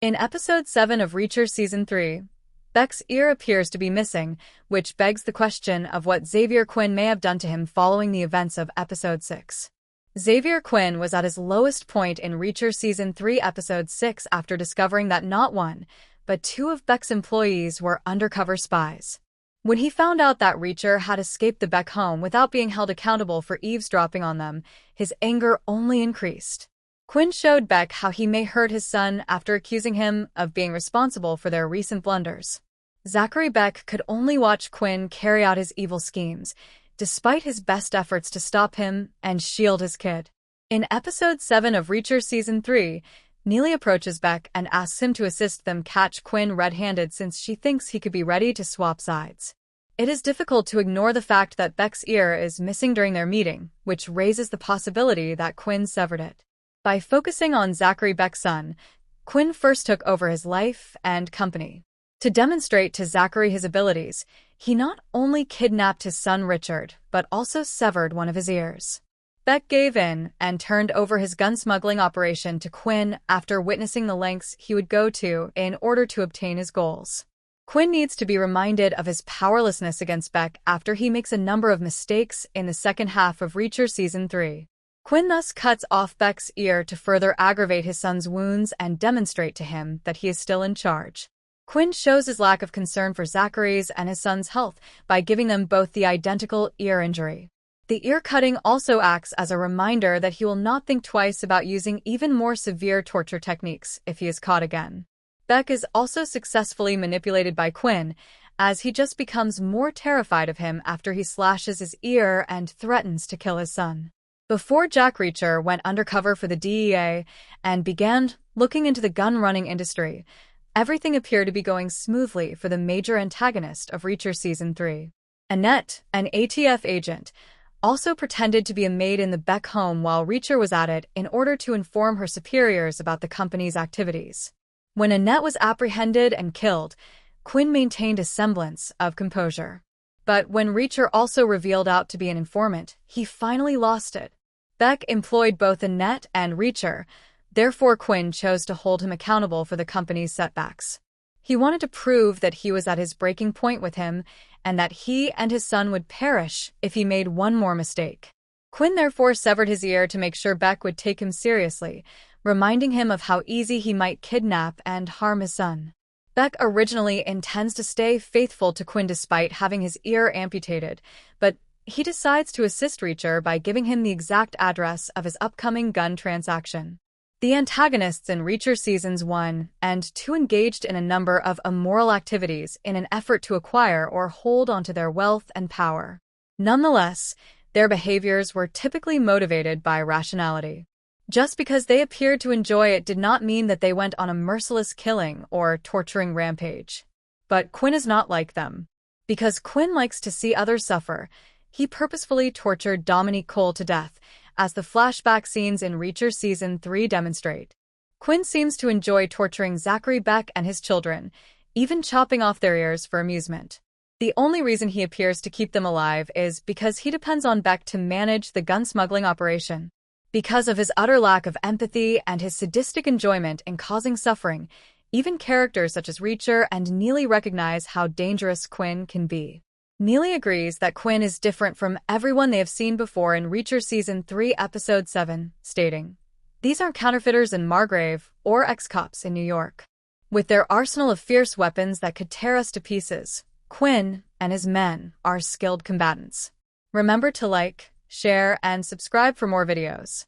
In Episode 7 of Reacher Season 3, Beck's ear appears to be missing, which begs the question of what Xavier Quinn may have done to him following the events of Episode 6. Xavier Quinn was at his lowest point in Reacher Season 3 Episode 6 after discovering that not one, but two of Beck's employees were undercover spies. When he found out that Reacher had escaped the Beck home without being held accountable for eavesdropping on them, his anger only increased. Quinn showed Beck how he may hurt his son after accusing him of being responsible for their recent blunders. Zachary Beck could only watch Quinn carry out his evil schemes, despite his best efforts to stop him and shield his kid. In Episode 7 of Reacher Season 3, Neely approaches Beck and asks him to assist them catch Quinn red-handed since she thinks he could be ready to swap sides. It is difficult to ignore the fact that Beck's ear is missing during their meeting, which raises the possibility that Quinn severed it. By focusing on Zachary Beck's son, Quinn first took over his life and company. To demonstrate to Zachary his abilities, he not only kidnapped his son Richard, but also severed one of his ears. Beck gave in and turned over his gun smuggling operation to Quinn after witnessing the lengths he would go to in order to obtain his goals. Quinn needs to be reminded of his powerlessness against Beck after he makes a number of mistakes in the second half of Reacher Season 3. Quinn thus cuts off Beck's ear to further aggravate his son's wounds and demonstrate to him that he is still in charge. Quinn shows his lack of concern for Zachary's and his son's health by giving them both the identical ear injury. The ear cutting also acts as a reminder that he will not think twice about using even more severe torture techniques if he is caught again. Beck is also successfully manipulated by Quinn, as he just becomes more terrified of him after he slashes his ear and threatens to kill his son. Before Jack Reacher went undercover for the DEA and began looking into the gun-running industry, everything appeared to be going smoothly for the major antagonist of Reacher Season 3. Annette, an ATF agent, also pretended to be a maid in the Beck home while Reacher was at it in order to inform her superiors about the company's activities. When Annette was apprehended and killed, Quinn maintained a semblance of composure. But when Reacher also revealed out to be an informant, he finally lost it. Beck employed both Annette and Reacher, therefore Quinn chose to hold him accountable for the company's setbacks. He wanted to prove that he was at his breaking point with him and that he and his son would perish if he made one more mistake. Quinn therefore severed his ear to make sure Beck would take him seriously, reminding him of how easy he might kidnap and harm his son. Beck originally intends to stay faithful to Quinn despite having his ear amputated, but he decides to assist Reacher by giving him the exact address of his upcoming gun transaction. The antagonists in Reacher Seasons 1 and 2 engaged in a number of immoral activities in an effort to acquire or hold onto their wealth and power. Nonetheless, their behaviors were typically motivated by rationality. Just because they appeared to enjoy it did not mean that they went on a merciless killing or torturing rampage. But Quinn is not like them. Because Quinn likes to see others suffer, he purposefully tortured Dominique Cole to death, as the flashback scenes in Reacher Season 3 demonstrate. Quinn seems to enjoy torturing Zachary Beck and his children, even chopping off their ears for amusement. The only reason he appears to keep them alive is because he depends on Beck to manage the gun smuggling operation. Because of his utter lack of empathy and his sadistic enjoyment in causing suffering, even characters such as Reacher and Neely recognize how dangerous Quinn can be. Neely agrees that Quinn is different from everyone they have seen before in Reacher Season 3 Episode 7, stating, "These aren't counterfeiters in Margrave or ex-cops in New York. With their arsenal of fierce weapons that could tear us to pieces, Quinn and his men are skilled combatants." Remember to like, share, and subscribe for more videos.